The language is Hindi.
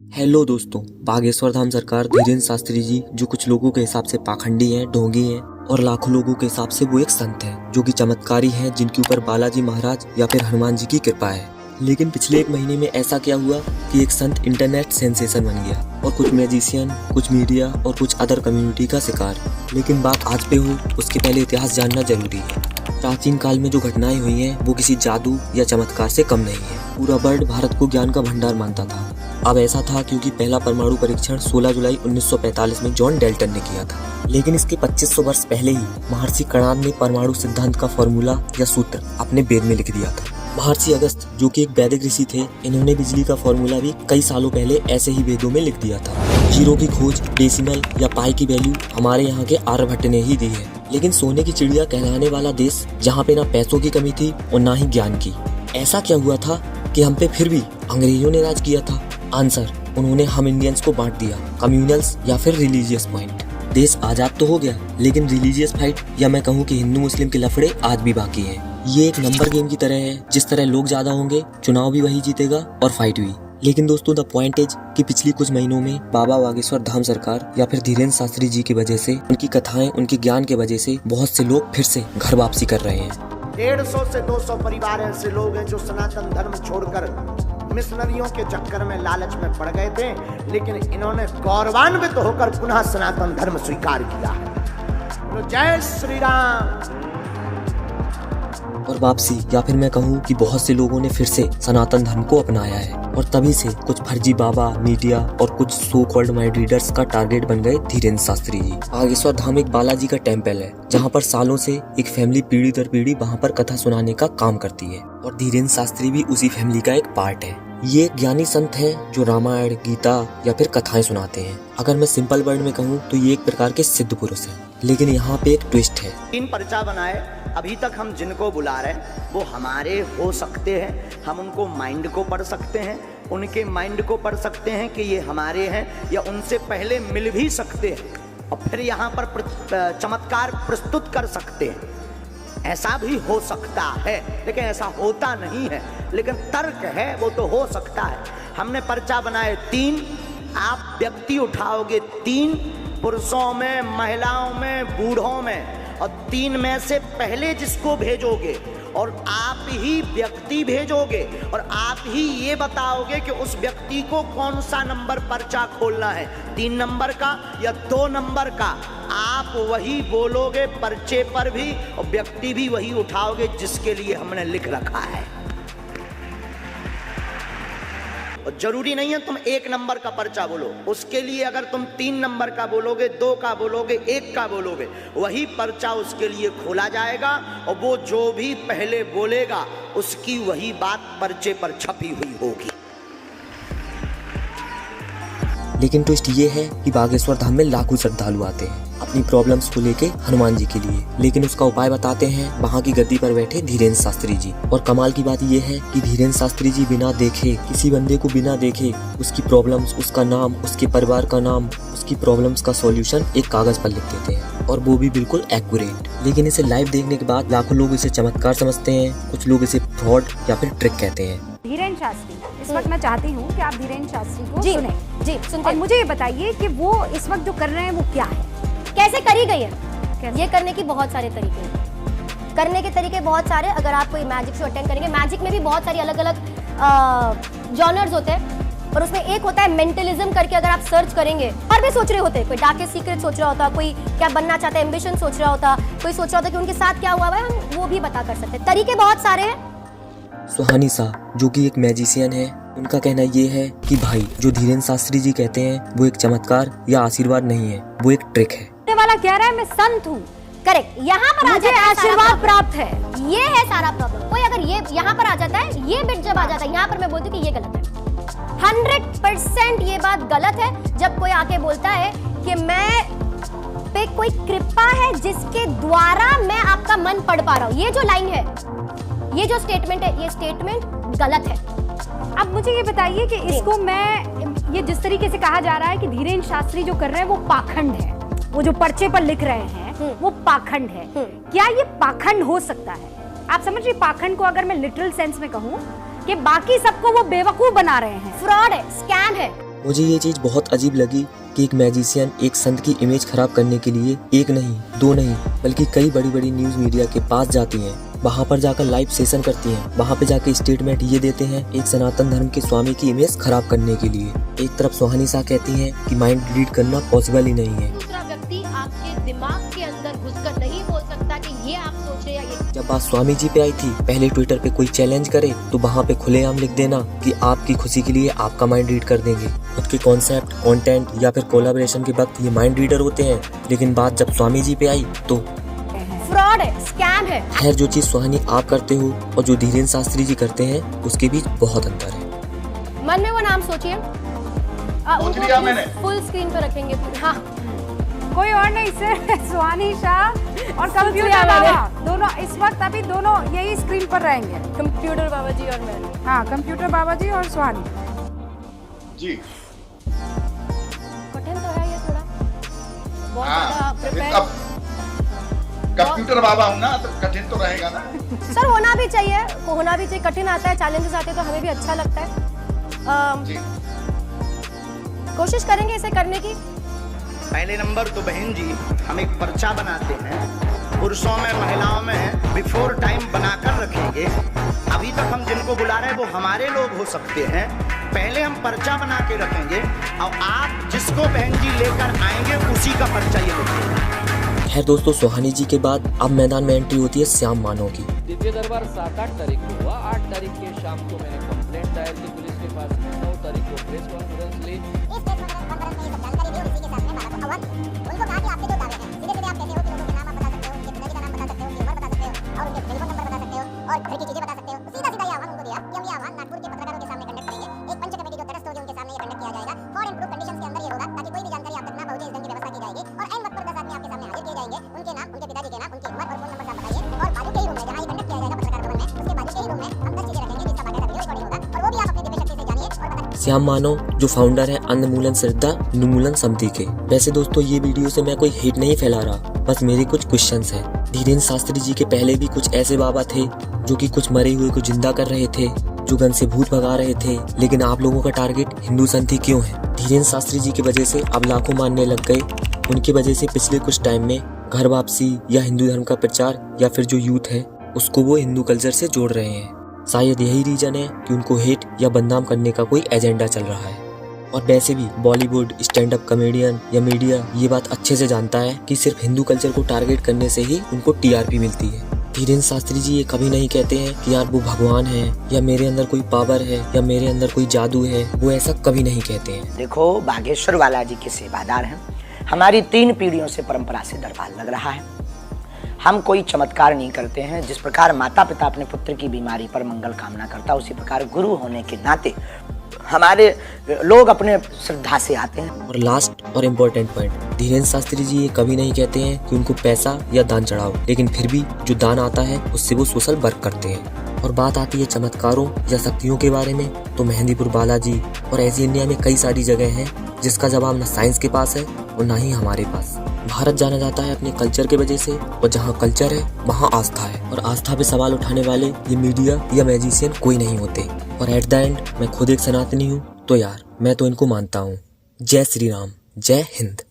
हेलो दोस्तों, बागेश्वर धाम सरकार धीरेन्द्र शास्त्री जी जो कुछ लोगों के हिसाब से पाखंडी हैं, ढोंगी हैं और लाखों लोगों के हिसाब से वो एक संत है जो कि चमत्कारी हैं, जिनके ऊपर बालाजी महाराज या फिर हनुमान जी की कृपा है। लेकिन पिछले एक महीने में ऐसा क्या हुआ कि एक संत इंटरनेट सेंसेशन बन गया और कुछ मैजिशियन, कुछ मीडिया और कुछ अदर कम्युनिटी का शिकार। लेकिन बात आज पे हो उसके पहले इतिहास जानना जरूरी है। प्राचीन काल में जो घटनाएं हुई हैं वो किसी जादू या चमत्कार से कम नहीं है। पूरा वर्ल्ड भारत को ज्ञान का भंडार मानता था। अब ऐसा था क्योंकि पहला परमाणु परीक्षण 16 जुलाई 1945 में जॉन डेल्टन ने किया था। लेकिन इसके 2500 वर्ष पहले ही महर्षि कणाद ने परमाणु सिद्धांत का फॉर्मूला या सूत्र अपने वेद में लिख दिया था। महर्षि अगस्त जो कि एक वैदिक ऋषि थे, इन्होंने बिजली का फॉर्मूला भी कई सालों पहले ऐसे ही वेदों में लिख दिया था। जीरो की खोज डेसिमल या पाई की वैल्यू हमारे यहाँ के आर्यभट्ट ने ही दी है। लेकिन सोने की चिड़िया कहलाने वाला देश जहाँ पे ना पैसों की कमी थी और ना ही ज्ञान की। ऐसा क्या हुआ था कि हम पे फिर भी अंग्रेजों ने राज किया था? आंसर, उन्होंने हम इंडियंस को बांट दिया, कम्युनल्स या फिर रिलीजियस पॉइंट। देश आजाद तो हो गया लेकिन रिलीजियस फाइट या मैं कहूँ कि हिंदू मुस्लिम के लफड़े आज भी बाकी हैं। ये एक नंबर गेम की तरह है, जिस तरह लोग ज्यादा होंगे चुनाव भी वही जीतेगा और फाइट भी। लेकिन दोस्तों द पॉइंट इज कि पिछली कुछ महीनों में बाबा बागेश्वर धाम सरकार या फिर धीरेन्द्र शास्त्री जी की वजह से, उनकी कथाएं, उनके ज्ञान के वजह से बहुत से लोग फिर से घर वापसी कर रहे हैं। 150 से 200 परिवार ऐसे लोग हैं जो सनातन धर्म छोड़कर मिशनरियों के चक्कर में लालच में पड़ गए थे, लेकिन इन्होंने गौरवान्वित होकर पुनः सनातन धर्म स्वीकार किया है। जय श्री राम। और वापसी या फिर मैं कहूँ कि बहुत से लोगों ने फिर से सनातन धर्म को अपनाया है और तभी से कुछ फर्जी बाबा, मीडिया और कुछ सो कॉल्ड माइंड रीडर्स का टारगेट बन गए धीरेन्द्र शास्त्री जी। बागेश्वर धाम एक बालाजी का टेम्पल है जहाँ पर सालों से एक फैमिली पीढ़ी दर पीढ़ी वहाँ पर कथा सुनाने का काम करती है और धीरेन्द्र शास्त्री भी उसी फैमिली का एक पार्ट है। ये एक ज्ञानी संत है जो रामायण, गीता या फिर कथाएं सुनाते हैं। अगर मैं सिंपल वर्ड में कहूँ तो ये एक प्रकार के सिद्ध पुरुष है। लेकिन यहाँ पे एक ट्विस्ट है। 3 पर्चा बनाए, अभी तक हम जिनको बुला रहे हैं वो हमारे हो सकते हैं। हम उनको माइंड को पढ़ सकते हैं, उनके माइंड को पढ़ सकते हैं कि ये हमारे हैं या उनसे पहले मिल भी सकते हैं और फिर यहाँ पर चमत्कार प्रस्तुत कर सकते हैं। ऐसा भी हो सकता है, लेकिन ऐसा होता नहीं है। लेकिन तर्क है, वो तो हो सकता है। हमने पर्चा बनाए 3, आप व्यक्ति उठाओगे 3, पुरुषों में, महिलाओं में, बूढ़ों में, और 3 में से पहले जिसको भेजोगे और आप ही व्यक्ति भेजोगे और आप ही ये बताओगे कि उस व्यक्ति को कौन सा नंबर पर्चा खोलना है, 3 नंबर का या 2 नंबर का। आप वही बोलोगे पर्चे पर भी और व्यक्ति भी वही उठाओगे जिसके लिए हमने लिख रखा है। और जरूरी नहीं है तुम 1 नंबर का पर्चा बोलो, उसके लिए अगर तुम 3 नंबर का बोलोगे, 2 का बोलोगे, 1 का बोलोगे, वही पर्चा उसके लिए खोला जाएगा और वो जो भी पहले बोलेगा उसकी वही बात पर्चे पर छपी हुई होगी। लेकिन ट्विस्ट ये है कि बागेश्वर धाम में लाखों श्रद्धालु आते हैं अपनी प्रॉब्लम्स को लेके हनुमान जी के लिए, लेकिन उसका उपाय बताते हैं वहाँ की गद्दी पर बैठे धीरेन्द्र शास्त्री जी। और कमाल की बात ये है कि धीरेन्द्र शास्त्री जी बिना देखे, किसी बंदे को बिना देखे, उसकी प्रॉब्लम्स, उसका नाम, उसके परिवार का नाम, उसकी प्रॉब्लम्स का सॉल्यूशन एक कागज पर लिख देते हैं और वो भी बिल्कुल एक्यूरेट। लेकिन इसे लाइव देखने के बाद लाखों लोग इसे चमत्कार समझते हैं, कुछ लोग इसे फ्रॉड या फिर ट्रिक कहते हैं। धीरेन्द्र शास्त्री, इस वक्त मैं चाहती हूँ कि आप धीरेन्द्र शास्त्री को जी, सुने। जी सुनते और मुझे ये बताइए कि वो इस वक्त जो कर रहे हैं वो क्या है, कैसे करी गई है। कैसे? ये करने की बहुत सारे तरीके हैं, करने के तरीके बहुत सारे। अगर आप कोई मैजिक शो अटेंड करेंगे, मैजिक में भी बहुत सारी अलग अलग जॉनर्स होते हैं और उसमें एक होता है मेंटलिज्म करके। अगर आप सर्च करेंगे और भी सोच रहे होते, कोई डार्केस्ट सीक्रेट सोच रहा होता, कोई क्या बनना चाहता है, एम्बिशन सोच रहा होता, कोई सोच रहा होता कि उनके साथ क्या हुआ है, हम वो भी बता कर सकते हैं। तरीके बहुत सारे हैं। सुहानी शाह जो कि एक मैजिशियन है, उनका कहना ये है कि भाई जो धीरेन्द्र शास्त्री जी कहते हैं वो एक चमत्कार या आशीर्वाद नहीं है, वो एक ट्रिक है। वाला कह रहा है मैं संत हूँ, करेक्ट, यहाँ पर मुझे आशीर्वाद प्राप्त है। ये है सारा प्रॉब्लम। कोई अगर ये यहाँ पर आ जाता है, ये बिट जब आ जाता है यहाँ पर, मैं बोलती हूँ कि ये गलत है। 100% ये बात गलत है जब कोई आके बोलता है कि मैं पे कोई कृपा है जिसके द्वारा मैं आपका मन पढ़ पा रहा हूँ। ये जो लाइन है, ये जो स्टेटमेंट है, ये स्टेटमेंट गलत है। अब मुझे ये बताइए कि इसको मैं, ये जिस तरीके से कहा जा रहा है कि धीरेन्द्र शास्त्री जो कर रहे हैं वो पाखंड है, वो जो पर्चे पर लिख रहे हैं वो पाखंड है, क्या ये पाखंड हो सकता है? आप समझ रही, पाखंड को अगर मैं लिटरल सेंस में कहूँ कि बाकी सबको वो बेवकूफ बना रहे हैं, फ्रॉड है, स्कैम है। मुझे ये चीज बहुत अजीब लगी कि एक मैजिशियन एक संत की इमेज खराब करने के लिए एक नहीं, दो नहीं, बल्कि कई बड़ी बड़ी न्यूज मीडिया के पास जाती हैं, वहाँ पर जाकर लाइव सेशन करती हैं, वहाँ पे जाके स्टेटमेंट ये देते हैं एक सनातन धर्म के स्वामी की इमेज खराब करने के लिए। एक तरफ सुहानी शाह कहती हैं कि माइंड रीड करना पॉसिबल ही नहीं है। दूसरा व्यक्ति आपके दिमाग के अंदर घुसकर नहीं बोल सकता कि ये आप सोचे या ये। जब बात स्वामी जी पे आई थी, पहले ट्विटर पे कोई चैलेंज करे तो वहाँ पे खुलेआम लिख देना कि आपकी खुशी के लिए आपका माइंड रीड कर देंगे। खुद के कॉन्सेप्ट, कंटेंट या फिर कोलैबोरेशन के वक्त ये माइंड रीडर होते हैं, लेकिन बात जब स्वामी जी पे आई तो फ्रॉड है, स्कैम है। खैर, जो चीज सुहानी आप करते हो और जो धीरेन्द्र शास्त्री जी करते हैं उसके बीच बहुत अंतर है। मन में वो नाम सोचिए, उनको फुल स्क्रीन पे रखेंगे। हाँ, कोई और नहीं, सिर्फ सुहानी शाह और कंप्यूटर बाबा दोनों इस वक्त अभी दोनों यही स्क्रीन पर रहेंगे। कंप्यूटर बाबा जी और मैं। हाँ, कंप्यूटर बाबा जी और सुहानी जी। कठिन तो है ये थोड़ा, बहुत हाँ, ज्यादा प्रिपेयर। कंप्यूटर बाबा हूँ ना, तो कठिन तो रहेगा ना। सर होना भी चाहिए, कठिन आता है, चैलेंजेस आते हैं तो हमें भी अच्छा लगता है। जी। कोशिश करेंगे इसे करने की। पहले नंबर तो बहन जी, हम एक पर्चा बनाते हैं, पुरुषों में महिलाओं में बिफोर टाइम बनाकर रखेंगे। अभी तक हम जिनको बुला रहे हैं वो हमारे लोग हो सकते हैं। पहले हम पर्चा बना के रखेंगे और आप जिसको बहन जी लेकर आएंगे उसी का पर्चा ये लिखेंगे। खैर दोस्तों, सुहानी जी के बाद अब मैदान में एंट्री होती है श्याम मानव की। दिव्य दरबार 7-8 तारीख को हुआ। 8 तारीख के शाम को मैंने कंप्लेंट दायर की पुलिस के पास। 9 तारीख को प्रेस कॉन्फ्रेंस ली। इस प्रेस कॉन्फ्रेंस में ये सब जानकारी दी और इसी के साथ में बाला को अवन उनको कहा कि आपके जो दावे हैं सीधे सीधे आप कैसे हो कि लोगों के नाम आप बता सकते हो, उनके पिताजी का नाम बता सकते हो, उनकी उम्र बता सकते हो और उनके टेलीफोन नंबर बता सकते हो और घर की चीजें बता सकते हो। सीधा सीधा ये आह्वान उनको दिया कि हम ये आह्वान नागपुर के पत्रकारों के सामने कंडक्ट करेंगे। एक पंच कमेटी जो तटस्थ होगी उनके सामने ये कंडक्ट किया जाएगा। फॉर इम्प्रूव कंडीशंस के अंदर ये होगा ताकि कोई भी जानकारी आप तक ना पहुंचे, इस ढंग की व्यवस्था की जाएगी और एन वक्त पर 10 आदमी आपके सामने हाजिर किए जाएंगे। उनके नाम, उनके पिताजी के नाम, उनकी उम्र और फोन नंबर आप बताइए और बाजू के ही रूम में जहाँ ये कंडक्ट किया जाएगा पत्रकार भवन में, उसके बाजू के ही रूम में हम 10 चीजें रखेंगे जिसका बाकायदा वीडियो रिकॉर्डिंग होगा और वो भी आप अपनी दिव्य शक्ति से जानिए और बताइए। श्याम मानव जो फाउंडर है अन्नमूलन श्रद्धा निर्मूलन समिति के। वैसे दोस्तों, ये वीडियो से मैं कोई हेट नहीं फैला रहा, बस मेरे कुछ क्वेश्चंस हैं। धीरेन्द्र शास्त्री जी के पहले भी कुछ ऐसे बाबा थे जो कि कुछ मरे हुए को जिंदा कर रहे थे, जो गन से भूत भगा रहे थे, लेकिन आप लोगों का टारगेट हिंदू संत ही क्यों है? धीरेन्द्र शास्त्री जी की वजह से अब लाखों मानने लग गए। उनकी वजह से पिछले कुछ टाइम में घर वापसी या हिंदू धर्म का प्रचार या फिर जो यूथ है उसको वो हिंदू कल्चर से जोड़ रहे हैं। शायद यही रीजन है कि उनको हेट या बदनाम करने का कोई एजेंडा चल रहा है। और वैसे भी बॉलीवुड, स्टैंड अप कॉमेडियन या मीडिया ये बात अच्छे से जानता है कि सिर्फ हिंदू कल्चर को टारगेट करने से ही उनको टीआरपी मिलती है। धीरेन्द्र शास्त्री जी ये कभी नहीं कहते हैं कि यार वो भगवान है या मेरे अंदर कोई पावर है या मेरे अंदर कोई जादू है, वो ऐसा कभी नहीं कहते हैं। देखो, बागेश्वर वाला जी के सेवादार हैं। हमारी 3 पीढ़ियों से परंपरा से दरबार लग रहा है। हम कोई चमत्कार नहीं करते हैं। जिस प्रकार माता पिता अपने पुत्र की बीमारी पर मंगल कामना करता, उसी प्रकार गुरु होने के नाते हमारे लोग अपने श्रद्धा से आते हैं। और लास्ट और इम्पोर्टेंट पॉइंट, धीरेन्द्र शास्त्री जी ये कभी नहीं कहते हैं कि उनको पैसा या दान चढ़ाओ, लेकिन फिर भी जो दान आता है उससे वो सोशल वर्क करते हैं। और बात आती है चमत्कारों या शक्तियों के बारे में, तो मेहंदीपुर बालाजी और ऐसी इंडिया में कई सारी जगह हैं जिसका जवाब न साइंस के पास है और ना ही हमारे पास। भारत जाना जाता है अपने कल्चर के वजह से, और जहाँ कल्चर है वहाँ आस्था है, और आस्था पे सवाल उठाने वाले ये मीडिया या मैजिशियन कोई नहीं होते। और एट द एंड मैं खुद एक सनातनी हूँ, तो यार मैं तो इनको मानता हूँ। जय श्री राम, जय हिंद।